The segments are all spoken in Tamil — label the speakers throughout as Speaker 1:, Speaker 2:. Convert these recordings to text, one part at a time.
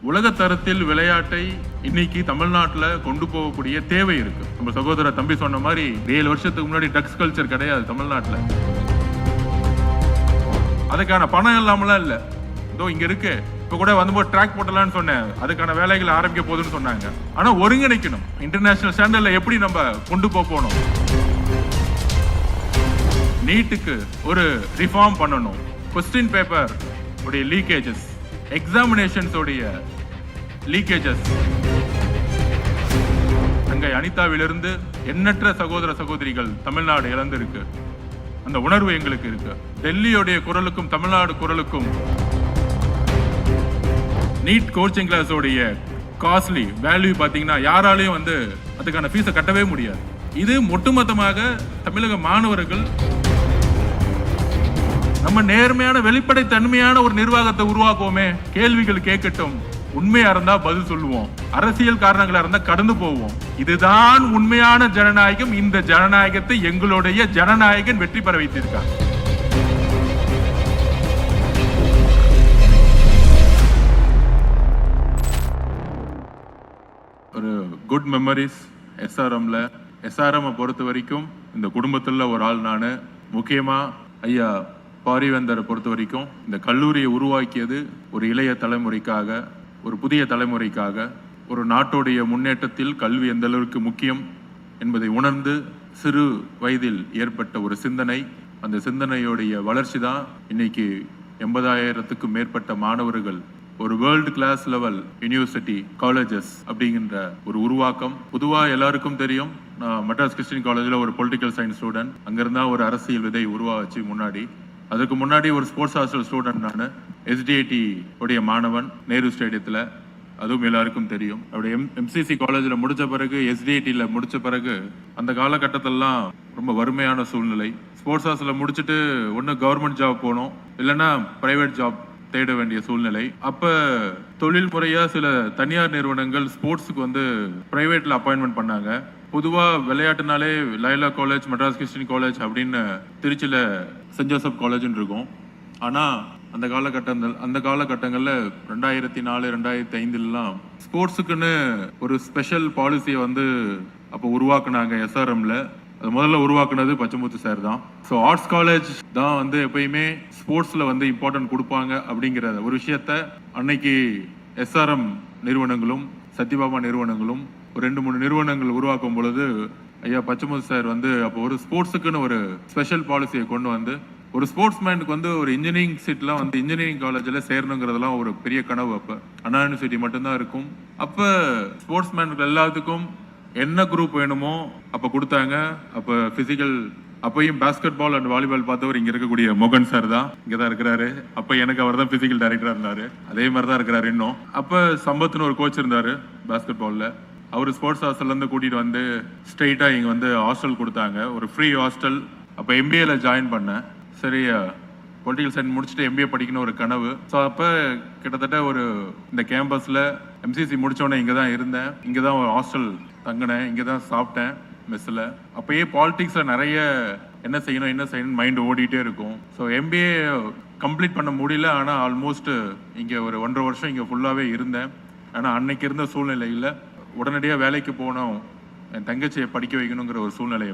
Speaker 1: உலக தரத்தில் விளையாட்டை இன்னைக்கு தமிழ்நாட்டில் கொண்டு போகக்கூடிய தேவை இருக்கு. நம்ம சகோதரர் தம்பி சொன்ன மாதிரி 7 வருஷத்துக்கு முன்னாடி ட்ரக்ஸ் கல்ச்சர் கிடையாது தமிழ்நாட்டில். அதுக்கான பணம் இல்லாமலாம் இல்லை. இதோ இங்க இருக்கு. இப்ப கூட வந்து ட்ராக் போட்டலாம்னு சொன்னேன். அதுக்கான வேலைகள் ஆரம்பிக்க போகுதுன்னு சொன்னாங்க. ஆனா ஒருங்கிணைக்கணும். இன்டர்நேஷனல் ஸ்டாண்டர்ட்ல எப்படி நம்ம கொண்டு போகணும். நீட்டுக்கு ஒரு ரிஃபார்ம் பண்ணணும். கொஸ்டின் பேப்பர் உடைய லீக்கேஜஸ், எக்ஸாமினேஷன்ஸ் உடைய லீக்கேஜஸ், அங்கே அனிதாவிலிருந்து எண்ணற்ற சகோதர சகோதரிகள் தமிழ்நாடு இழந்திருக்கு. அந்த உணர்வு எங்களுக்கு இருக்கு. டெல்லியோடைய குரலுக்கும் தமிழ்நாடு குரலுக்கும் நீட் கோச்சிங் கிளாஸோடைய காஸ்ட்லி வேல்யூ பார்த்தீங்கன்னா யாராலையும் அதுக்கான ஃபீஸை கட்டவே முடியாது. இது ஒட்டுமொத்தமாக தமிழக மாணவர்கள் நம்ம நேர்மையான வெளிப்படை தன்மையான ஒரு நிர்வாகத்தை உருவாக்குவோமே. கேள்விகள் கேட்கட்டும், உண்மையா இருந்தா பதில் சொல்லுவோம், அரசியல் காரணங்களா இருந்தா கடந்து போவோம். இதுதான் உண்மையான ஜனநாயகம். இந்த ஜனநாயகத்தை எங்களுடைய ஜனநாயகன் வெற்றி பெற வைத்திருக்கார். ஒரு குட் மெமரிஸ் எஸ்ஆர்எம்ல. எஸ்ஆர்எம் பொறுத்த வரைக்கும் இந்த குடும்பத்துல ஒரு ஆள் நான். முக்கியமா ஐயா பாரிவேந்தரை பொறுத்த வரைக்கும் இந்த கல்லூரியை உருவாக்கியது ஒரு இளைய தலைமுறைக்காக, ஒரு புதிய தலைமுறைக்காக. ஒரு நாட்டுடைய முன்னேற்றத்தில் கல்வி எந்த அளவுக்கு முக்கியம் என்பதை உணர்ந்து சிறு வயதில் ஏற்பட்ட ஒரு சிந்தனை. அந்த சிந்தனையுடைய வளர்ச்சி தான் இன்னைக்கு 80,000க்கும் மேற்பட்ட மாணவர்கள் ஒரு world class level university colleges அப்படிங்கிற ஒரு உருவாக்கம். பொதுவாக எல்லாருக்கும் தெரியும், நான் மெட்ராஸ் கிறிஸ்டியன் காலேஜில் ஒரு பொலிட்டிக்கல் சயின்ஸ் ஸ்டூடெண்ட். அங்கிருந்தா ஒரு அரசியல் விதை உருவாச்சு. அதுக்கு முன்னாடி ஒரு ஸ்போர்ட்ஸ் ஹாஸ்டல் ஸ்டூடெண்ட் நான். எஸ்டிஐடி உடைய மாணவன் நேரு ஸ்டேடியத்தில், அதுவும் எல்லாருக்கும் தெரியும். அவருடைய எம்சிசி காலேஜில் முடிச்ச பிறகு, எஸ்டிஐடியில் முடிச்ச பிறகு அந்த காலகட்டத்திலலாம் ரொம்ப வறுமையான சூழ்நிலை. ஸ்போர்ட்ஸ் ஹாஸ்டலில் முடிச்சுட்டு ஒன்று கவர்மெண்ட் ஜாப் போகணும், இல்லைன்னா பிரைவேட் ஜாப் தேட வேண்டிய சூழ்நிலை. அப்ப தொழில் முறையா சில தனியார் நிறுவனங்கள் ஸ்போர்ட்ஸுக்கு பிரைவேட்ல அப்பாயின்மெண்ட் பண்ணாங்க. பொதுவா விளையாட்டுனாலே Loyola college, Madras Christian college அப்படின்னு திருச்சியில சென்ட் ஜோசப் காலேஜ்னு இருக்கும். ஆனா அந்த காலகட்டங்கள்ல 2004, 2005 ஸ்போர்ட்ஸுக்குன்னு ஒரு ஸ்பெஷல் பாலிசியை அப்போ உருவாக்குனாங்க எஸ்ஆர்எம்ல. அது முதல்ல உருவாக்குனது பச்சமுத்து சார் தான். ஸோ ஆர்ட்ஸ் காலேஜ் தான் எப்பயுமே ஸ்போர்ட்ஸ்ல இம்பார்ட்டன்ட் கொடுப்பாங்க அப்படிங்கிற ஒரு விஷயத்த அன்னைக்கு எஸ்ஆர்எம் நிறுவனங்களும் சத்யபாமா நிறுவனங்களும் ஒரு 2-3 நிறுவனங்கள் உருவாக்கும் பொழுது ஐயா பச்சமுத்து சார் அப்போ ஒரு ஸ்போர்ட்ஸுக்குன்னு ஒரு ஸ்பெஷல் பாலிசியை கொண்டு ஒரு ஸ்போர்ட்ஸ்மேனுக்கு ஒரு இன்ஜினியரிங் சீட்லாம் இன்ஜினியரிங் காலேஜில் சேரணுங்கிறதெல்லாம் ஒரு பெரிய கனவு. அப்போ அண்ணா யூனிவர்சிட்டி மட்டும்தான் இருக்கும். அப்போ ஸ்போர்ட்ஸ்மேனுக்கு எல்லாத்துக்கும் என்ன குரூப் வேணுமோ அப்போ கொடுத்தாங்க. அப்போ பிசிக்கல், அப்பையும் பாஸ்கெட் பால் அண்ட் வாலிபால் பார்த்தவர் இங்கே இருக்கக்கூடிய மோகன் சார் தான். இங்கே தான் இருக்கிறாரு. அப்போ எனக்கு அவர் தான் பிசிக்கல் டைரக்டராக இருந்தார். அதே மாதிரி தான் இருக்கிறாரு இன்னும். அப்போ சம்பத்னு ஒரு கோச் இருந்தார் பாஸ்கெட் பாலில். அவர் ஸ்போர்ட்ஸ் ஹாஸ்டல்லேருந்து கூட்டிகிட்டு ஸ்ட்ரெயிட்டாக இங்கே ஹாஸ்டல் கொடுத்தாங்க, ஒரு ஃப்ரீ ஹாஸ்டல். அப்போ எம்பிஏல ஜாயின் பண்ணேன். சரி, பொலிட்டிக்கல் சயின்ஸ் முடிச்சுட்டு எம்பிஏ படிக்கணும் ஒரு கனவு. ஸோ அப்போ கிட்டத்தட்ட இந்த கேம்பஸில் எம்சிசி முடித்தோடனே இங்கே தான் இருந்தேன். இங்கே தான் ஒரு ஹாஸ்டல் தங்கினேன். இங்கே தான் சாப்பிட்டேன் மெஸ்ஸில். அப்போயே பாலிடிக்ஸில் நிறைய என்ன செய்யணும் மைண்டு ஓடிட்டே இருக்கும். ஸோ எம்பிஏ கம்ப்ளீட் பண்ண முடியல. ஆனால் ஆல்மோஸ்ட் இங்கே ஒரு 1.5 வருஷம் இங்கே ஃபுல்லாகவே இருந்தேன். ஆனால் அன்னைக்கு இருந்த சூழ்நிலையில் உடனடியாக வேலைக்கு போனோம், என் தங்கச்சியை படிக்க வைக்கணுங்கிற ஒரு சூழ்நிலை.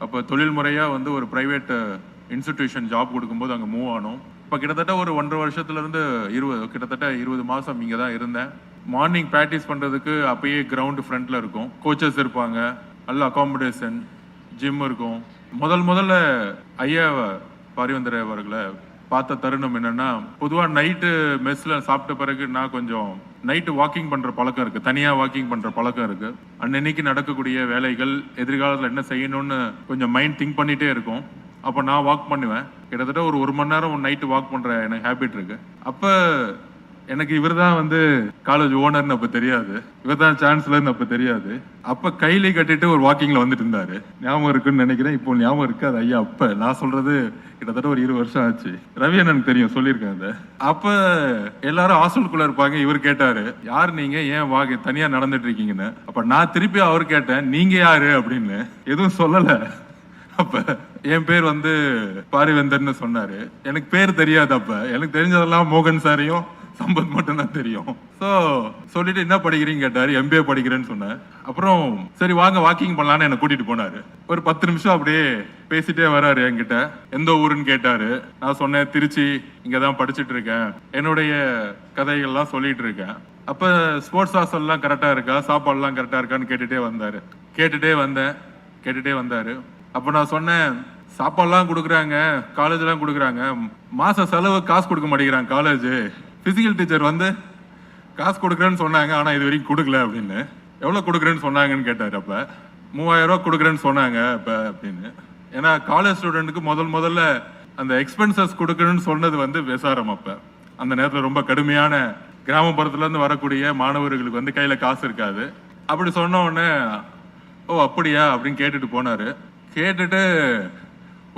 Speaker 1: அப்போ தொழில் முறையாக ஒரு ப்ரைவேட் இன்ஸ்டிடியூஷன் ஜாப் கொடுக்கும்போது அங்கே மூவ் ஆனோம். இப்போ கிட்டத்தட்ட ஒரு 1.5 வருஷத்துலேருந்து கிட்டத்தட்ட 20 மாதம் இங்கே தான் இருந்தேன். மார்னிங் ப்ராக்டிஸ் பண்ணுறதுக்கு அப்பயே கிரவுண்டு ஃப்ரண்ட்டில் இருக்கும், கோச்சஸ் இருப்பாங்க, நல்ல அகாமடேஷன், ஜிம் இருக்கும். முதல்ல ஐயா பாரிவேந்தர் அவர்களை பார்த்த தருணம் என்னன்னா, பொதுவாக நைட்டு மெஸ்ஸில் சாப்பிட்ட பிறகு நான் கொஞ்சம் நைட்டு வாக்கிங் பண்ணுற பழக்கம் இருக்குது, தனியாக வாக்கிங் பண்ணுற பழக்கம் இருக்குது. அன்னன்னைக்கு நடக்கக்கூடிய வேலைகள், எதிர்காலத்தில் என்ன செய்யணும்னு கொஞ்சம் மைண்ட் திங்க் பண்ணிகிட்டே இருக்கும். அப்போ நான் வாக் பண்ணுவேன். கிட்டத்தட்ட ஒரு 1 மணி நேரம் நைட்டு வாக் பண்ணுற எனக்கு ஹேபிட் இருக்கு. அப்போ எனக்கு இவர் தான் காலேஜ் ஓனர்னு அப்போ தெரியாது, இவர் தான் சான்சலர்னு அப்போ தெரியாது. அப்போ கையில கட்டிட்டு ஒரு வாக்கிங்கில் இருந்தாரு. ஞாபகம் இருக்குன்னு நினைக்கிறேன். இப்போ ஞாபகம் இருக்காது ஐயா. அப்போ நான் சொல்றது கிட்டத்தட்ட ஒரு 20 வருஷம் ஆச்சு. ரவி அண்ணனுக்கு தெரியும், சொல்லியிருக்கேன் அதை. அப்போ எல்லாரும் ஹாஸ்டலுக்குள்ள இருப்பாங்க. இவர் கேட்டாரு, யார் நீங்க, ஏன் தனியா நடந்துட்டு இருக்கீங்கன்னு. அப்ப நான் திருப்பி அவர் கேட்டேன், நீங்க யாரு அப்படின்னு. எதுவும் சொல்லல. அப்ப என் பேர் பாரிவேந்தர்னு சொன்னாரு. எனக்கு பேர் தெரியாது. அப்ப எனக்கு தெரிஞ்சதெல்லாம் மோகன் சாரையும் சம்பத் மட்டும் தான் தெரியும். ஸோ சொல்லிட்டு என்ன படிக்கிறீங்க கேட்டாரு. MBA படிக்கிறேன்னு சொன்னேன். அப்புறம் சரி வாங்க வாக்கிங் பண்ணலான்னு என்னை கூட்டிட்டு போனாரு. ஒரு 10 நிமிஷம் அப்படியே பேசிட்டே வராரு என்கிட்ட. எந்த ஊருன்னு கேட்டாரு. நான் சொன்னேன் திருச்சி, இங்கதான் படிச்சுட்டு இருக்கேன், என்னுடைய கதைகள்லாம் சொல்லிட்டு இருக்கேன். அப்ப ஸ்போர்ட்ஸ் ஹாஸ்டல்லாம் கரெக்டா இருக்கா, சாப்பாடுலாம் கரெக்டா இருக்கான்னு கேட்டுட்டே வந்தாரு. அப்ப நான் சொன்னேன், சாப்பாடுலாம் கொடுக்குறாங்க, காலேஜ் எல்லாம் கொடுக்குறாங்க, மாச செலவு காசு கொடுக்க மாட்டேங்கிறாங்க காலேஜ். பிசிக்கல் டீச்சர் வந்து காசு கொடுக்குறேன்னு சொன்னாங்க, ஆனா இது வரைக்கும் கொடுக்கல அப்படின்னு. எவ்வளவு கொடுக்குறேன்னு சொன்னாங்கன்னு கேட்டாரு. அப்ப 3000 ரூபாய் கொடுக்குறேன்னு சொன்னாங்க அப்ப அப்படின்னு. ஏன்னா காலேஜ் ஸ்டூடெண்ட்டுக்கு முதல்ல அந்த எக்ஸ்பென்சஸ் கொடுக்கணும்னு சொன்னது வந்து SRM. அப்ப அந்த நேரத்தில் ரொம்ப கடுமையான கிராமப்புறத்துல இருந்து வரக்கூடிய மாணவர்களுக்கு வந்து கையில காசு இருக்காது. அப்படி சொன்ன உடனே ஓ அப்படியா அப்படின்னு கேட்டுட்டு போனாரு. கேட்டுட்டு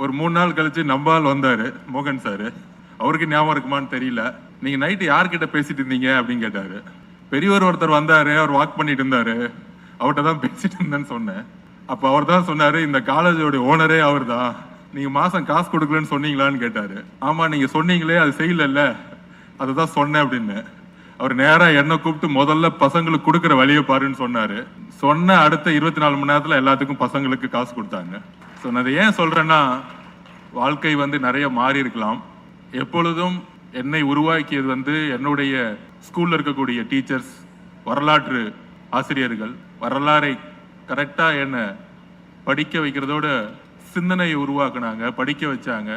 Speaker 1: ஒரு 3 நாள் கழிச்சு நம்பால் வந்தாரு, மோகன் சார். அவருக்கு ஞாபகம் இருக்குமான்னு தெரியல. நீங்க நைட்டு யார்கிட்ட பேசிட்டு இருந்தீங்க அப்படின்னு கேட்டாரு. பெரியவர் ஒருத்தர் வந்தாரு, அவர் வாக் பண்ணிட்டு இருந்தாரு, அவர்கிட்ட தான் பேசிட்டு இருந்தேன்னு சொன்னேன். அப்ப அவர் தான் சொன்னாரு, இந்த காலேஜோட ஓனரே அவர் தான், நீங்க மாசம் காசு கொடுக்கலன்னு சொன்னீங்களான்னு கேட்டாரு. ஆமா நீங்க சொன்னீங்களே அது செய்யல, அதுதான் சொன்னேன் அப்படின்னு. அவர் நேரா என்ன கூப்பிட்டு முதல்ல பசங்களுக்கு கொடுக்குற வழியை பாருன்னு சொன்னாரு. சொன்ன அடுத்த 24 மணி நேரத்துல எல்லாத்துக்கும் பசங்களுக்கு காசு கொடுத்தாங்க. ஸோ நான் ஏன் சொல்றேன்னா, வாழ்க்கை வந்து நிறைய மாறி இருக்கலாம். எப்பொழுதும் என்னை உருவாக்கியது வந்து என்னுடைய ஸ்கூல்ல இருக்கக்கூடிய டீச்சர்ஸ், வரலாற்று ஆசிரியர்கள். வரலாறை கரெக்டா என்ன படிக்க வைக்கிறதோட சிந்தனையை உருவாக்குனாங்க, படிக்க வச்சாங்க.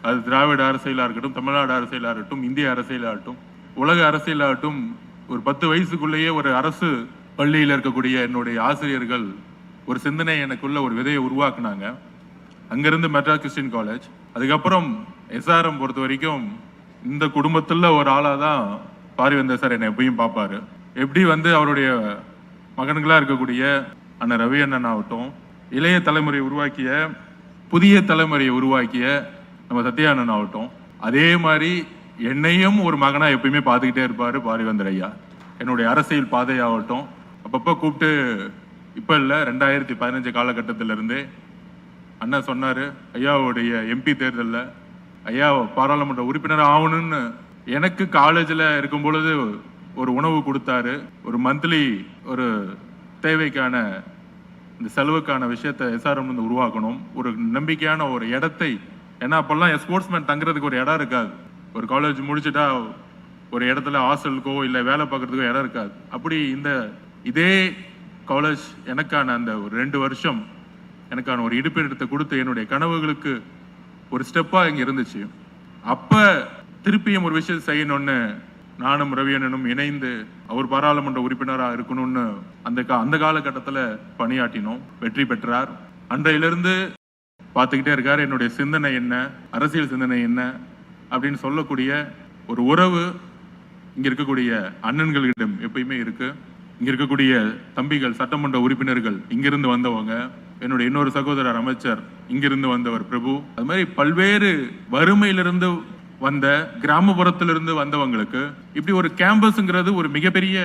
Speaker 1: அது திராவிட அரசியலா இருக்கட்டும், தமிழ்நாடு அரசியலா இருக்கட்டும், இந்திய அரசியலாகட்டும், உலக அரசியலாகட்டும். ஒரு 10 வயசுக்குள்ளேயே ஒரு அரசு பள்ளியில் இருக்கக்கூடிய என்னுடைய ஆசிரியர்கள் ஒரு சிந்தனை எனக்குள்ள ஒரு விதையை உருவாக்குனாங்க. அங்கிருந்து மெட்ராஸ் கிறிஸ்டியன் காலேஜ், அதுக்கப்புறம் SRM பொறுத்த வரைக்கும் இந்த குடும்பத்துல ஒரு ஆளா தான் பாரிவேந்தர் சார் என்னை எப்பயும் பார்ப்பாரு. எப்படி வந்து அவருடைய மகன்களா இருக்கக்கூடிய அண்ணன் ரவி அண்ணன் ஆகட்டும், இளைய தலைமுறையை உருவாக்கிய, புதிய தலைமுறையை உருவாக்கிய நம்ம சத்யா அண்ணன் ஆகட்டும், அதே மாதிரி என்னையும் ஒரு மகனா எப்பயுமே பார்த்துக்கிட்டே இருப்பாரு பாரிவேந்தர் ஐயா. என்னுடைய அரசியல் பாதையாகட்டும் அப்பப்போ கூப்பிட்டு, இப்ப இல்ல 2015 காலகட்டத்திலிருந்தே அண்ணன் சொன்னாரு, ஐயாவுடைய MP தேர்தலில் ஐயா பாராளுமன்ற உறுப்பினர் ஆகணும்னு எனக்கு காலேஜில் இருக்கும் பொழுது ஒரு உணவு கொடுத்தாரு. ஒரு மந்த்லி ஒரு தேவைக்கான இந்த செலவுக்கான விஷயத்தை SRM வந்து உருவாக்கணும், ஒரு நம்பிக்கையான ஒரு இடத்தை. ஏன்னா அப்பெல்லாம் ஸ்போர்ட்ஸ்மேன் தங்குறதுக்கு ஒரு இடம் இருக்காது. ஒரு காலேஜ் முடிச்சுட்டா ஒரு இடத்துல ஹாஸ்டலுக்கோ இல்லை வேலை பார்க்கறதுக்கோ இடம் இருக்காது. அப்படி இதே காலேஜ் எனக்கான அந்த ஒரு 2 வருஷம் எனக்கான ஒரு இருப்பிடத்தை கொடுத்து என்னுடைய கனவுகளுக்கு ஒரு ஸ்டெப்பா இங்க இருந்துச்சு. அப்ப திருப்பியும் ஒரு விஷயம் செய்யணும்னு நானும் ரவியண்ணனும் இணைந்து அவர் பாராளுமன்ற உறுப்பினராக இருக்கணும்னு அந்த காலகட்டத்தில் பணியாற்றினோம். வெற்றி பெற்றார். அன்றையிலிருந்து பார்த்துக்கிட்டே இருக்காரு. என்னுடைய சிந்தனை என்ன, அரசியல் சிந்தனை என்ன அப்படின்னு சொல்லக்கூடிய ஒரு உறவு இங்க இருக்கக்கூடிய அண்ணன்களிடம் எப்பயுமே இருக்கு. இங்க இருக்கக்கூடிய தம்பிகள், சட்டமன்ற உறுப்பினர்கள் இங்கிருந்து வந்தவங்க, என்னுடைய இன்னொரு சகோதரர் அமைச்சர் இங்கிருந்து வந்தவர் பிரபு, அது மாதிரி பல்வேறு வறுமையிலிருந்து வந்த, கிராமப்புறத்திலிருந்து வந்தவங்களுக்கு இப்படி ஒரு கேம்பஸ்ங்கிறது ஒரு மிகப்பெரிய,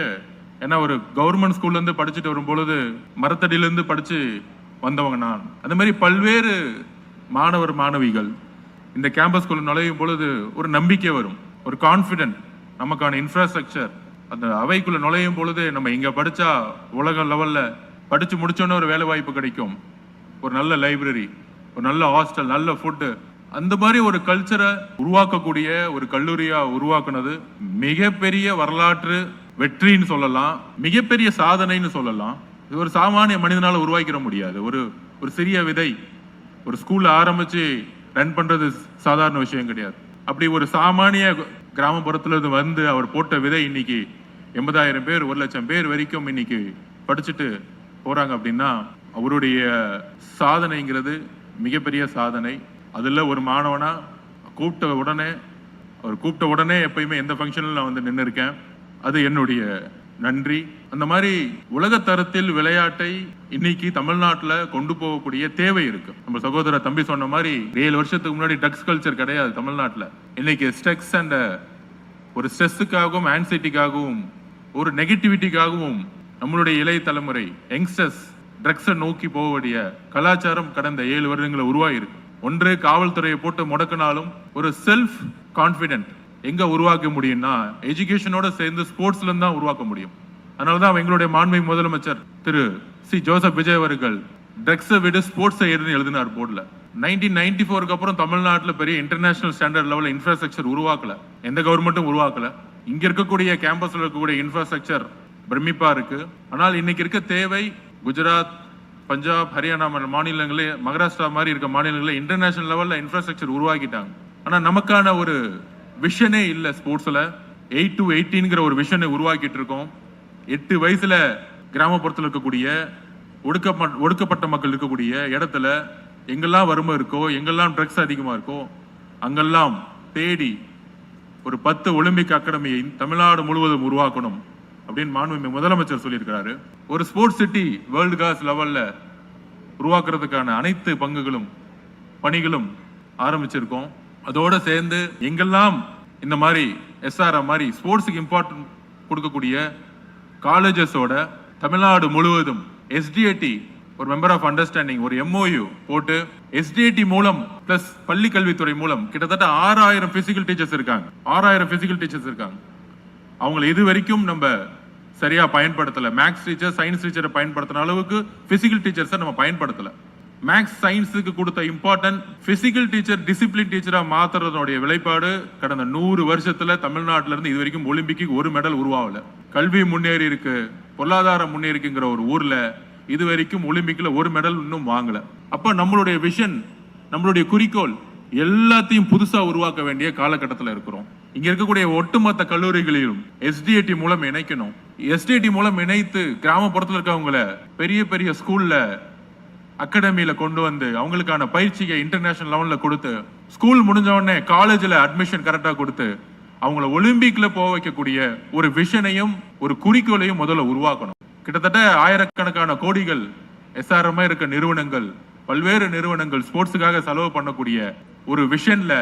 Speaker 1: ஏன்னா ஒரு கவர்மெண்ட் ஸ்கூல்ல இருந்து படிச்சுட்டு வரும் பொழுது மரத்தடியிலிருந்து படிச்சு வந்தவங்க நான். அந்த மாதிரி பல்வேறு மாணவர் மாணவிகள் இந்த கேம்பஸ்குள்ள நுழையும் பொழுது ஒரு நம்பிக்கை வரும், ஒரு கான்பிடன்ட். நமக்கான இன்ஃப்ராஸ்ட்ரக்சர் அந்த அவைக்குள்ள நுழையும் பொழுது நம்ம இங்க படிச்சா உலக லெவல்ல படிச்சு முடிச்சோன்னு ஒரு வேலை வாய்ப்பு கிடைக்கும், ஒரு நல்ல லைப்ரரி, ஒரு நல்ல ஹாஸ்டல், நல்ல ஃபுட்டு, அந்த மாதிரி ஒரு கல்ச்சரை உருவாக்கக்கூடிய ஒரு கல்லூரியா உருவாக்குனது மிகப்பெரிய வரலாற்று வெற்றின்னு சொல்லலாம், மிகப்பெரிய சாதனைன்னு சொல்லலாம். இது ஒரு சாமானிய மனிதனால உருவாக்கிட முடியாது. ஒரு சிறிய விதை ஒரு ஸ்கூல்ல ஆரம்பிச்சு ரன் பண்றது சாதாரண விஷயம் கிடையாது. அப்படி ஒரு சாமானிய கிராமப்புறத்துல இருந்து வந்து அவர் போட்ட விதை இன்னைக்கு 80,000 பேர், 1,00,000 பேர் வரைக்கும் இன்னைக்கு படிச்சுட்டு போறாங்க அப்படின்னா அவருடைய சாதனைங்கிறது மிகப்பெரிய சாதனை. அதுல ஒரு மாணவனா கூப்பிட்ட உடனே எப்பயுமே எந்த ஃபங்க்ஷன்ல நான் வந்து நின்று இருக்கேன், அது என்னுடைய நன்றி. அந்த மாதிரி உலக தரத்தில் விளையாட்டை இன்னைக்கு தமிழ்நாட்டுல கொண்டு போகக்கூடிய தேவை இருக்கு. நம்ம சகோதரர் தம்பி சொன்ன மாதிரி 7 வருஷத்துக்கு முன்னாடி ட்ரக்ஸ் கல்ச்சர் கிடையாது தமிழ்நாட்டுல. இன்னைக்கு ஸ்ட்ரெஸ் அண்ட் ஒரு ஸ்ட்ரெஸ்ஸுக்காகவும் ஆன்சைட்டிக்காகவும் ஒரு நெகட்டிவிட்டிக்காகவும் நம்மளுடைய இளைய தலைமுறை யங்ஸ்டர்ஸ் ட்ரக்ஸை நோக்கி போகக்கூடிய கலாச்சாரம் கடந்த 7 வருடங்களை உருவாகிருக்கு. ஒன்று காவல்துறையை போட்டு முடக்கினாலும் ஒரு செல்ஃப் கான்பிடென்ட் எங்க உருவாக்க முடியும்னா எஜுகேஷனோட சேர்ந்து ஸ்போர்ட்ஸ்ல இருந்து தான் உருவாக்க முடியும். அதனாலதான் எங்களுடைய மாண்புமிகு முதலமைச்சர் திரு சி ஜோசப் விஜய் அவர்கள் ட்ரக்ஸை விட ஸ்போர்ட்ஸை எழுதினார் போர்டில். 1994 அப்புறம் தமிழ்நாட்டில் பெரிய இன்டர்நேஷனல் ஸ்டாண்டர்ட் லெவலில் இன்ஃப்ராஸ்ட்ரக்சர் உருவாக்கல, எந்த கவர்மெண்ட்டும் உருவாக்கல. இங்க இருக்கக்கூடிய கேம்பஸ்ல இருக்கக்கூடிய இன்ஃப்ராஸ்ட்ரக்சர் பிரமிப்பா இருக்கு. ஆனால் இன்னைக்கு இருக்க தேவை குஜராத், பஞ்சாப், ஹரியானா மாநிலங்களே, மகாராஷ்டிரா மாதிரி இருக்க மாநிலங்களே இன்டர்நேஷனல் லெவல்ல இன்ஃப்ராஸ்ட்ரக்சர் உருவாக்கிட்டாங்க. ஆனா நமக்கான ஒரு விஷனே இல்லை. ஸ்போர்ட்ஸ்ல 8 to 18 ஒரு விஷனை உருவாக்கிட்டு இருக்கோம். 8 வயசுல கிராமப்புறத்தில் இருக்கக்கூடிய ஒடுக்கப்பட்ட மக்கள் இருக்கக்கூடிய இடத்துல எங்கெல்லாம் வறுமை இருக்கோ, எங்கெல்லாம் ட்ரக்ஸ் அதிகமா இருக்கோ, அங்கெல்லாம் தேடி ஒரு 10 ஒலிம்பிக் அகாடமியை தமிழ்நாடு முழுவதும் உருவாக்கணும் அப்படின்னு மாண்புமிகு முதலமைச்சர் சொல்லியிருக்கிறாரு. ஒரு ஸ்போர்ட்ஸ் சிட்டி வேர்ல்டு கிளாஸ் லெவல்ல உருவாக்குறதுக்கான அனைத்து பணிகளும் ஆரம்பிச்சிருக்கோம். அதோட சேர்ந்து எங்கெல்லாம் இந்த மாதிரி எஸ்ஆர்எம் மாதிரி ஸ்போர்ட்ஸுக்கு இம்பார்ட்டன்ட் கொடுக்கக்கூடிய காலேஜஸோட தமிழ்நாடு முழுவதும் எஸ்டிஏடி ஒரு மெம்பர் ஆஃப் அண்டர்ஸ்டாண்டிங், ஒரு MOU போட்டு எஸ்டிஏடி மூலம் பிளஸ் பள்ளி கல்வித்துறை மூலம் கிட்டத்தட்ட 6000 பிசிக்கல் டீச்சர்ஸ் இருக்காங்க. 6000 பிசிக்கல் டீச்சர்ஸ் இருக்காங்க. அவங்களை இது வரைக்கும் நம்ம சரியா பயன்படுத்தல. மேக்ஸ் டீச்சர், சயின்ஸ் டீச்சரை பயன்படுத்தின அளவுக்கு பிசிக்கல் டீச்சர்ஸை நம்ம பயன்படுத்தல. மேக்ஸ் சயின்ஸுக்கு கொடுத்த இம்பார்ட்டன்ட் பிசிக்கல் டீச்சர் டிசிப்ளின் டீச்சரா மாத்துறதோடைய விளைபாடு கடந்த 100 வருஷத்துல தமிழ்நாட்டில இருந்து இது வரைக்கும் ஒலிம்பிக்கு ஒரு மெடல் உருவாகல. கல்வி முன்னேறி இருக்கு, பொருளாதாரம் முன்னேறிக்குங்கிற ஒரு ஊர்ல இது வரைக்கும் ஒலிம்பிக்ல ஒரு மெடல் இன்னும் வாங்கல. அப்ப நம்மளுடைய விஷன், நம்மளுடைய குறிக்கோள் எல்லாத்தையும் புதுசா உருவாக்க வேண்டிய காலகட்டத்தில் இருக்கிறோம். இங்க இருக்கக்கூடிய ஒட்டுமொத்த கல்லூரிகளையும் எஸ்டிஏடி மூலம் இணைக்கணும். எஸ்டிஏடி மூலம் இணைத்து கிராமப்புறத்தில் இருக்கவங்களை பெரிய பெரிய ஸ்கூல்ல அகாடமியில கொண்டு வந்து அவங்களுக்கான பயிற்சியை இன்டர்நேஷனல் லெவல்ல கொடுத்து, ஸ்கூல் முடிஞ்ச உடனே காலேஜ்ல அட்மிஷன் கரெக்டா கொடுத்து அவங்கள ஒலிம்பிக்ல போக வைக்கக்கூடிய ஒரு விஷனையும் ஒரு குறிக்கோளையும் முதல்ல உருவாக்கணும். கிட்டத்தட்ட ஆயிரக்கணக்கான கோடிகள் எஸ்ஆர்எம் இருக்க நிறுவனங்கள், பல்வேறு நிறுவனங்கள் ஸ்போர்ட்ஸுக்காக செலவு பண்ணக்கூடிய ஒரு விஷன்ல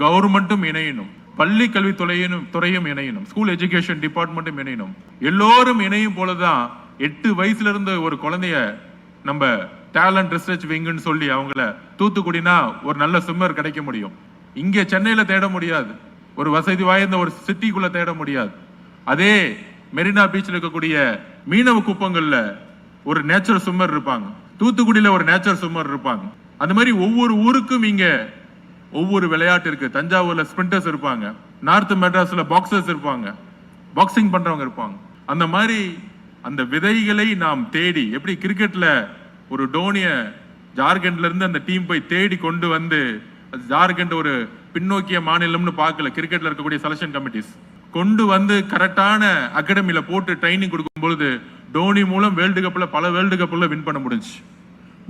Speaker 1: கவர்மெண்ட்டும் இணையணும், பள்ளி கல்வித்துறையும் இணையணும், ஸ்கூல் எஜுகேஷன் டிபார்ட்மெண்ட்டும் இணையணும். எல்லோரும் இணையும் போலதான் 8 வயசுல இருந்து ஒரு குழந்தைய நம்ம டேலண்ட் ரிசர்ச் விங்குன்னு சொல்லி அவங்கள தூத்துக்குடினா ஒரு நல்ல ஸ்விம்மர் கிடைக்க முடியும். இங்க சென்னையில தேட முடியாது, ஒரு வசதி வாய்ந்த ஒரு சிட்டிக்குள்ள தேட முடியாது. அதே மெரினா பீச்ல இருக்கக்கூடிய மீனவ குப்பங்கள்ல ஒரு நேச்சுரல் ஸ்விம்மர் இருப்பாங்க, தூத்துக்குடியில ஒரு நேச்சுரல் ஸ்விம்மர் இருப்பாங்க. அந்த மாதிரி ஒவ்வொரு ஊருக்கும் இங்க ஒவ்வொரு விளையாட்டு இருக்கு. தஞ்சாவூர்ல ஸ்பிரிண்டர்ஸ் இருப்பாங்க, நார்த் மெட்ராஸ்ல பாக்ஸர்ஸ் இருப்பாங்க, பாக்ஸிங் பண்றவங்க இருப்பாங்க. அந்த மாதிரி அந்த விதைகளை நாம் தேடி, எப்படி கிரிக்கெட்ல ஒரு டோனிய ஜார்க்கண்ட்ல இருந்து அந்த டீம் போய் தேடி கொண்டு வந்து, ஜார்க்கண்ட் ஒரு பின்னோக்கிய மாநிலம்னு பார்க்கல, கிரிக்கெட்ல இருக்கக்கூடிய செலக்ஷன் கமிட்டிஸ் கொண்டு வந்து கரெக்டான அகாடமியில போட்டு ட்ரைனிங் கொடுக்கும் பொழுது டோனி மூலம் வேர்ல்டு கப்ல பல வேர்ல்டு கப்ல வின் பண்ண முடிஞ்சு.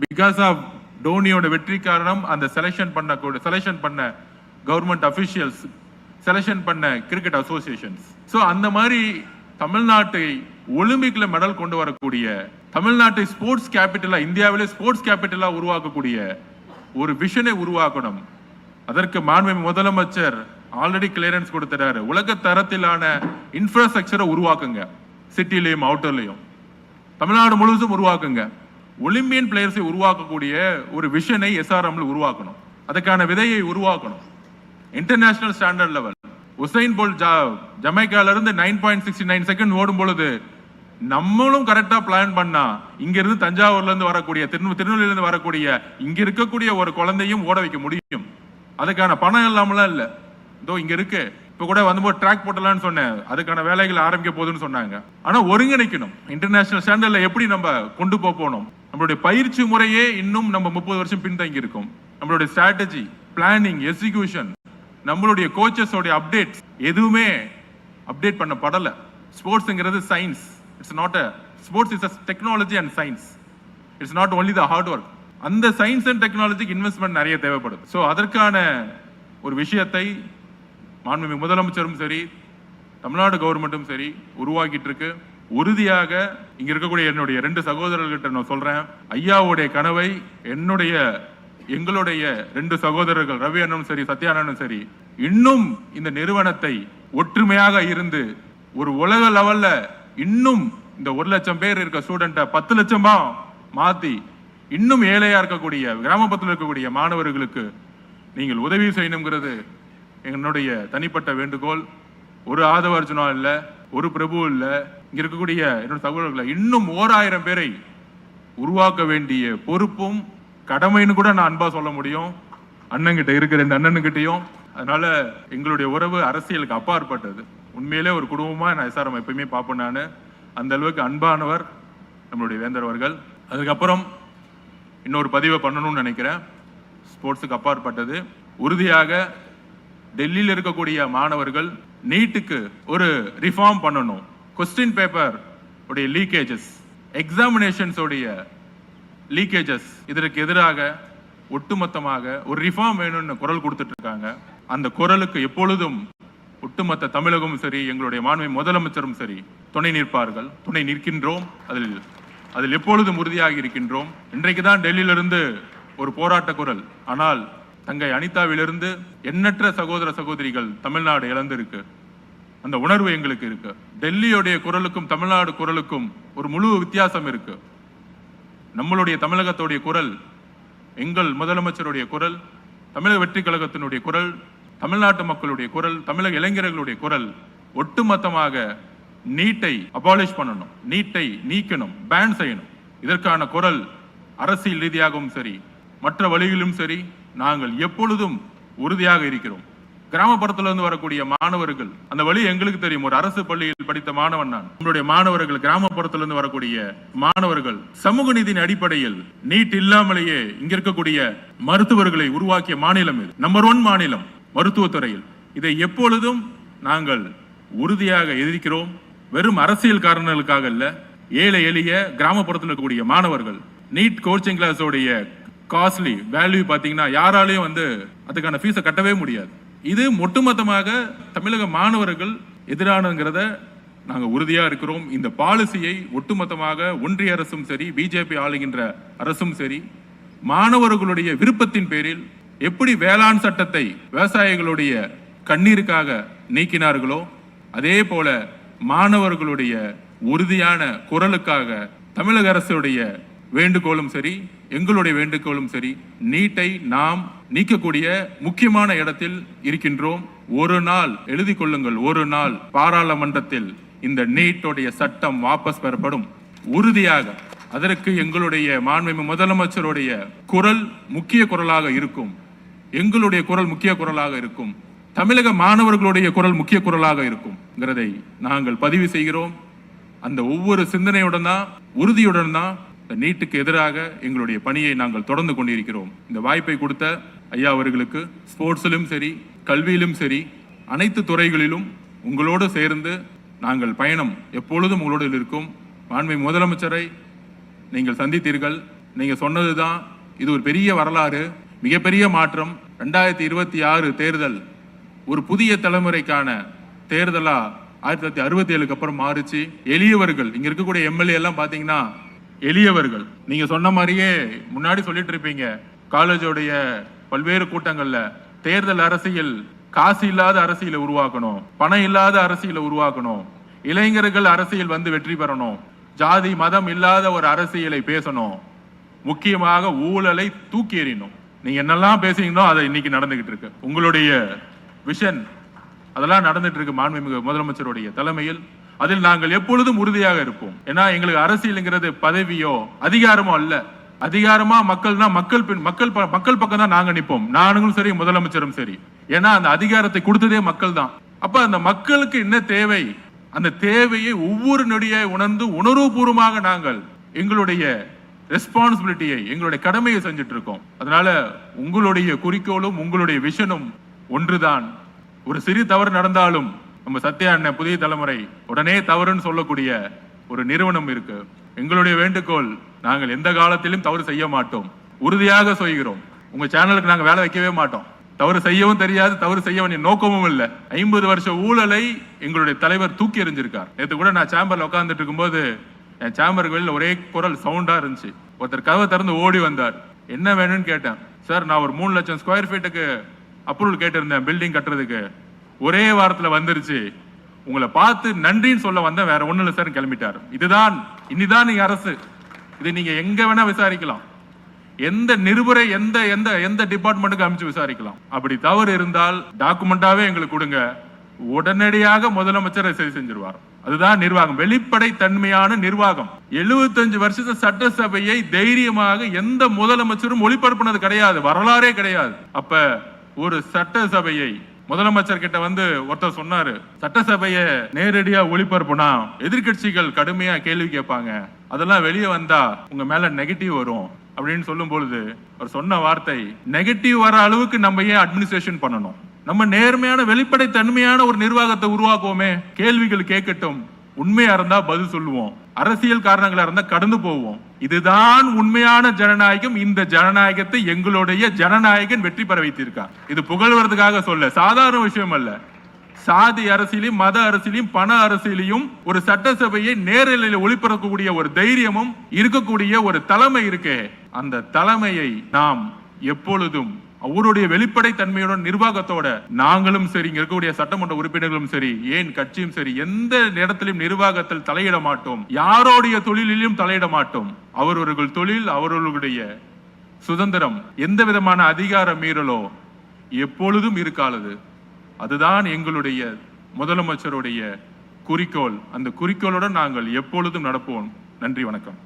Speaker 1: பிகாஸ் ஆஃப் டோனியோட வெற்றி காரணம் அந்த செலக்ஷன் பண்ண கவர்மெண்ட் அபிஷியல்ஸ், செலக்ஷன் பண்ண கிரிக்கெட் அசோசியேஷன்ஸ். ஸோ அந்த மாதிரி தமிழ்நாட்டை ஒலிம்பிக்ல மெடல் கொண்டு வரக்கூடிய, தமிழ்நாட்டை ஸ்போர்ட்ஸ் கேபிட்டலா, இந்தியாவிலே ஸ்போர்ட்ஸ் கேபிட்டலா உருவாக்கக்கூடிய ஒரு விஷனை உருவாக்கணும். அதற்கு மாண்புமிகு முதலமைச்சர் ஆல்ரெடி கிளியரன்ஸ் கொடுத்துட்டாரு. உலக தரத்திலான இன்ஃப்ராஸ்ட்ரக்சரை உருவாக்குங்க, சிட்டிலையும் அவுட்டர்லையும் தமிழ்நாடு முழுவதும் உருவாக்குங்க. ஒலிம்பியன் பிளேயர்ஸை உருவாக்கக்கூடிய ஒரு விஷனை எஸ்ஆர்எம்ல உருவாக்கணும். அதுக்கான விதையை உருவாக்கணும். International standard level Usain Bolt ஜமைக்கால இருந்து 9.69 செகண்ட் ஓடும் பொழுது நம்மளும் கரெக்டா பிளான் பண்ணா இங்க இருந்து தஞ்சாவூர்ல இருந்து வரக்கூடிய, திருநெல்வேலியில இருந்து வரக்கூடிய இங்க இருக்கக்கூடிய ஒரு குழந்தையும் ஓட வைக்க முடியும். அதுக்கான பணம் இல்லாமலாம் இல்ல, இதோ இங்க இருக்கு. இப்ப கூட வந்து ட்ராக் போட்டலாம்னு சொன்னேன், அதுக்கான வேலைகள் ஆரம்பிக்க போகுதுன்னு சொன்னாங்க. ஆனா ஒருங்கிணைக்கணும். இன்டர்நேஷனல் ஸ்டாண்டர்ட்ல எப்படி நம்ம கொண்டு போகணும்? நம்மளுடைய பயிற்சி முறையே இன்னும் நம்ம 30 வருஷம் பின்தங்கி இருக்கும். நம்மளுடைய ஸ்ட்ராட்டஜி, பிளானிங், எக்ஸிகியூஷன், நம்மளுடைய கோச்சஸோட அப்டேட்ஸ் எதுவுமே அப்டேட் பண்ணப்படல. ஸ்போர்ட்ஸ்ங்கிறது science. It's not a sports, is a technology and science. It's not only the hard work. அந்த சயின்ஸ் அண்ட் டெக்னாலஜிக்கு இன்வெஸ்ட்மெண்ட் நிறைய தேவைப்படுது. ஸோ அதற்கான ஒரு விஷயத்தை மாண்புமிகு முதலமைச்சரும் சரி, தமிழ்நாடு கவர்மெண்ட்டும் சரி உருவாக்கிட்டு இருக்கு. உறுதியாக இங்க இருக்கக்கூடிய என்னுடைய 2 சகோதரர்கிட்ட நான் சொல்றேன், ஐயாவுடைய கனவை எங்களுடைய 2 சகோதரர்கள் ரவி அண்ணனும் சரி, சத்யானனும் சரி, இன்னும் இந்த நிறுவனத்தை ஒற்றுமையாக இருந்து ஒரு உலக லெவல்ல இன்னும் இந்த 1 லட்சம் பேர் இருக்க ஸ்டூடெண்ட்டை 10 லட்சமா மாத்தி இன்னும் ஏழையா இருக்கக்கூடிய கிராமப்புறத்தில் இருக்கக்கூடிய மாணவர்களுக்கு நீங்கள் உதவி செய்யணுங்கிறது என்னுடைய தனிப்பட்ட வேண்டுகோள், ஒரு ஆதவ அர்ஜுனா இல்ல, ஒரு பிரபு இல்ல, இங்க இருக்கக்கூடிய என்னோட சகோதரர்களை இன்னும் 1000 பேரை உருவாக்க வேண்டிய பொறுப்பும் கடமைன்னு கூட நான் அன்பா சொல்ல முடியும் அண்ணன்கிட்ட இருக்கிற 2 அண்ணனுக்கிட்டையும். அதனால எங்களுடைய உறவு அரசியலுக்கு அப்பாற்பட்டது. உண்மையிலே ஒரு குடும்பமா நான் எஸ்ஆர்எம் எப்பயுமே பார்ப்பேன். நான் அந்த அளவுக்கு அன்பானவர் நம்மளுடைய வேந்தர் அவர்கள். அதுக்கப்புறம் இன்னொரு பதிவை பண்ணணும்னு நினைக்கிறேன். ஸ்போர்ட்ஸுக்கு அப்பாற்பட்டது உறுதியாக டெல்லியில் இருக்கக்கூடிய மாணவர்கள் நீட்டுக்கு ஒரு ரிஃபார்ம் பண்ணணும். கொஸ்டின் பேப்பர் உடைய லீக்கேஜஸ், எக்ஸாமினேஷன்ஸ் உடைய லீக்கேஜஸ், இதற்கு எதிராக ஒட்டுமொத்தமாக ஒரு ரிஃபார்ம் வேணும்னு குரல் கொடுத்துட்டு இருக்காங்க. அந்த குரலுக்கு எப்பொழுதும் ஒட்டுமொத்த தமிழகமும் சரி, எங்களுடைய மாண்பு முதலமைச்சரும் சரி துணை நிற்பார்கள், துணை நிற்கின்றோம். அதில் எப்பொழுதும் உறுதியாக இருக்கின்றோம். இன்றைக்கு தான் டெல்லியிலிருந்து ஒரு போராட்ட குரல், ஆனால் தங்கை அனிதாவிலிருந்து எண்ணற்ற சகோதர சகோதரிகள் தமிழ்நாடு இழந்திருக்கு. அந்த உணர்வு எங்களுக்கு இருக்கு. டெல்லியுடைய குரலுக்கும் தமிழ்நாடு குரலுக்கும் ஒரு முழு வித்தியாசம் இருக்கு. நம்மளுடைய தமிழகத்துடைய குரல், எங்கள் முதலமைச்சருடைய குரல், தமிழக வெற்றி கழகத்தினுடைய குரல், தமிழ்நாட்டு மக்களுடைய குரல், தமிழக இளைஞர்களுடைய குரல் ஒட்டுமொத்தமாக நீட்டை அபாலிஷ் பண்ணணும், நீட்டை நீக்கணும், பேன் செய்யணும். இதற்கான குரல் அரசியல் ரீதியாகவும் சரி, மற்ற வழிகளிலும் சரி, நாங்கள் எப்பொழுதும் உறுதியாக இருக்கிறோம். கிராமப்புறத்திலிருந்து வரக்கூடிய மாணவர்கள், அந்த வழி எங்களுக்கு தெரியும். ஒரு அரசு பள்ளியில் படித்த மாணவன் நான். நம்மளுடைய மாணவர்கள், கிராமப்புறத்திலிருந்து வரக்கூடிய மாணவர்கள் சமூக நீதியின் அடிப்படையில் நீட் இல்லாமலேயே இங்க இருக்கக்கூடிய மருத்துவர்களை உருவாக்கிய மாநிலம் இது. நம்பர் 1 மாநிலம் மருத்துவத்துறையில். இதை எப்பொழுதும் நாங்கள் உறுதியாக எதிர்க்கிறோம். வெறும் அரசியல் காரணங்களுக்காக அல்ல. ஏழை எளிய கிராமப்புறத்தில் இருக்கக்கூடிய மாணவர்கள் நீட் கோச்சிங் கிளாஸோடைய காஸ்ட்லி வேல்யூ பாத்தீங்கன்னா யாராலையும் அதுக்கான ஃபீஸை கட்டவே முடியாது. இது ஒட்டுமொத்தமாக தமிழக மாணவர்கள் எதிரானங்கிறத நாங்கள் உறுதியா இருக்கிறோம். இந்த பாலிசியை ஒட்டுமொத்தமாக ஒன்றிய அரசும் சரி, பிஜேபி ஆளுகின்ற அரசும் சரி, மாணவர்களுடைய விருப்பத்தின் பேரில் எப்படி வேளாண் சட்டத்தை விவசாயிகளுடைய கண்ணீருக்காக நீக்கினார்களோ அதே போல மாணவர்களுடைய உறுதியான குரலுக்காக தமிழக அரசுடைய வேண்டுகோளும் சரி, எங்களுடைய வேண்டுகோளும் சரி, நீட்டை நாம் நீக்கக்கூடிய முக்கியமான இடத்தில் இருக்கின்றோம். ஒரு நாள் எழுதி கொள்ளுங்கள், ஒரு நாள் பாராளுமன்றத்தில் இந்த நீட்டுடைய சட்டம் வாபஸ் பெறப்படும். உறுதியாக அதற்கு எங்களுடைய மாண்புமிகு முதலமைச்சருடைய குரல் முக்கிய குரலாக இருக்கும். எங்களுடைய குரல் முக்கிய குரலாக இருக்கும். தமிழக மாணவர்களுடைய குரல் முக்கிய குரலாக இருக்கும்ங்கிறதை நாங்கள் பதிவு செய்கிறோம். அந்த ஒவ்வொரு சிந்தனையுடன் தான், உறுதியுடன் தான் நீட்டுக்கு எதிராக எங்களுடைய பணியை நாங்கள் தொடர்ந்து கொண்டிருக்கிறோம். இந்த வாய்ப்பை கொடுத்த ஐயா அவர்களுக்கு ஸ்போர்ட்ஸிலும் சரி, கல்வியிலும் சரி, அனைத்து துறைகளிலும் உங்களோடு சேர்ந்து நாங்கள் பயணம் எப்பொழுதும் உங்களோடு இருக்கும். மாண்புமிகு முதலமைச்சரை நீங்கள் சந்தித்தீர்கள். நீங்க சொன்னதுதான், இது ஒரு பெரிய வரலாறு, மிகப்பெரிய மாற்றம். 2026 தேர்தல் ஒரு புதிய தலைமுறைக்கான தேர்தலா 1967க்கு அப்புறம் மாறுச்சு. எளியவர்கள், இங்க இருக்கக்கூடிய எம்எல்ஏ எல்லாம் பாத்தீங்கன்னா எளியவர்கள். நீங்க சொன்ன மாதிரியே முன்னாடி சொல்லிட்டு இருப்பீங்க, காலேஜோடைய பல்வேறு கூட்டங்கள்ல தேர்தல் அரசியல், காசு இல்லாத அரசியலை உருவாக்கணும், பணம் இல்லாத அரசியலை உருவாக்கணும், இளைஞர்கள் அரசியல் வெற்றி பெறணும், ஜாதி மதம் இல்லாத ஒரு அரசியலை பேசணும், முக்கியமாக ஊழலை தூக்கி எறியணும். நீங்க என்னெல்லாம் பேசுறீங்களோ அதை இன்னைக்கு நடந்துகிட்டு இருக்கு. உங்களுடைய விஷன் அதெல்லாம் நடந்துட்டு இருக்கு மாண்புமிகு முதலமைச்சருடைய தலைமையில். அதில் நாங்கள் எப்பொழுதும் உறுதியாக இருப்போம். ஏன்னா எங்களுக்கு அரசியல்ங்கிறது பதவியோ அதிகாரமோ அல்ல. அதிகாரமா மக்கள்னா மக்கள் பக்கம் தான் நாங்க நிற்போம். நானும் சரி, முதலமைச்சரும் சரி. ஏன்னா அந்த அதிகாரத்தை கொடுத்ததே மக்கள் தான். அப்ப அந்த மக்களுக்கு என்ன தேவை, அந்த தேவையை ஒவ்வொரு நொடியை உணர்ந்து உணர்வுபூர்வமாக நாங்கள் எங்களுடைய ரெஸ்பான்சிபிலிட்டியை, எங்களுடைய கடமையை செஞ்சுட்டு இருக்கோம். அதனால உங்களுடைய குறிக்கோளும் உங்களுடைய விஷனும் ஒன்றுதான். ஒரு சிறு தவறு நடந்தாலும் நம்ம சத்யா அண்ணன் புதிய தலைமுறை உடனே தவறுன்னு சொல்லக்கூடிய ஒரு நிறுவனம் இருக்கு. எங்களுடைய வேண்டுகோள், நாங்கள் எந்த காலத்திலும் தவறு செய்ய மாட்டோம், உறுதியாக சொல்கிறோம். உங்க சேனலுக்கு நாங்க வேலை வைக்கவே மாட்டோம். தவறு செய்யவும் தெரியாது, தவறு செய்ய வேண்டிய நோக்கமும் இல்லை. 50 வருஷ ஊழலை எங்களுடைய தலைவர் தூக்கி எறிஞ்சிருக்கார். நேற்று கூட நான் சேம்பர்ல உட்கார்ந்துட்டு இருக்கும்போது என் சேம்பருக்கு வெளியில் ஒரே குரல் சவுண்டா இருந்துச்சு. ஒருத்தர் கதவை திறந்து ஓடி வந்தார். என்ன வேணும்னு கேட்டேன். சார், நான் ஒரு 3 லட்சம் ஸ்கொயர் ஃபீட்டுக்கு அப்ரூவல் கேட்டிருந்தேன் பில்டிங் கட்டுறதுக்கு, ஒரே வாரத்துல வந்துருச்சு, உங்களை பார்த்து நன்றின்னு சொல்ல வந்தேன், வேற ஒண்ணு இல்லை சார் கிளம்பிட்டார். இதுதான் இன்னிதான் நீங்க அரசு. இது நீங்க எங்க வேணா விசாரிக்கலாம். எந்த நிருபரை எந்த எந்த எந்த டிபார்ட்மெண்ட்டுக்கு அமைச்சு விசாரிக்கலாம். அப்படி தவறு இருந்தால் டாக்குமெண்டாவே எங்களுக்கு கொடுங்க, உடனடியாக முதலமைச்சரை சரி செஞ்சிருவார். அதுதான் நிர்வாகம், வெளிப்படை தன்மையான நிர்வாகம். 75 வருஷத்து சட்டசபையை தைரியமாக எந்த முதலமைச்சரும் ஒளிபரப்புனது கிடையாது, வரலாறே கிடையாது. அப்ப ஒரு சட்டசபையை முதலமைச்சர் கிட்ட வந்து ஒருத்தர் சொன்னாரு, சட்டசபையை நேரடியா ஒளிபரப்புனா எதிர்கட்சிகள் கடுமையா கேள்வி கேட்பாங்க, அதெல்லாம் வெளியே வந்தா உங்க மேல நெகட்டிவ் வரும் அப்படின்னு சொல்லும் பொழுது அவர் சொன்ன வார்த்தை, நெகட்டிவ் வர அளவுக்கு நம்ம ஏன் அட்மினிஸ்ட்ரேஷன் பண்ணணும், நம்ம நேர்மையான வெளிப்படை தன்மையான ஒரு நிர்வாகத்தை உருவாக்குவோமே, கேள்விகள் கேட்கட்டும், உண்மையா இருந்தா பதில் சொல்லுவோம், அரசியல் காரணங்களா இருந்தா கடந்து போவோம். இதுதான் உண்மையான ஜனநாயகம். இந்த ஜனநாயகத்தை எங்களுடைய ஜனநாயகன் வெற்றி பெற வைத்திருக்கார். இது புகழ்வதற்காக சொல்ல, சாதாரண விஷயம் அல்ல. சாதி அரசியலையும் மத அரசியலையும் பண அரசியலையும் ஒரு சட்டசபையை நேரலையில் ஒளிபரப்பக்கூடிய ஒரு தைரியமும் இருக்கக்கூடிய ஒரு தலைமை இருக்கே, அந்த தலைமையை நாம் எப்பொழுதும் அவருடைய வெளிப்படை தன்மையுடன் நிர்வாகத்தோட நாங்களும் சரி, இங்க இருக்கக்கூடிய சட்டமன்ற உறுப்பினர்களும் சரி, ஏன் கட்சியும் சரி, எந்த இடத்திலும் நிர்வாகத்தில் தலையிட மாட்டோம், யாரோடைய தொழிலிலும் தலையிட மாட்டோம். அவரவர்கள் தொழில், அவர்களுடைய சுதந்திரம், எந்த விதமான அதிகார மீறலோ எப்பொழுதும் இருக்காது. அதுதான் எங்களுடைய முதலமைச்சருடைய குறிக்கோள். அந்த குறிக்கோளுடன் நாங்கள் எப்பொழுதும் நடப்போம். நன்றி, வணக்கம்.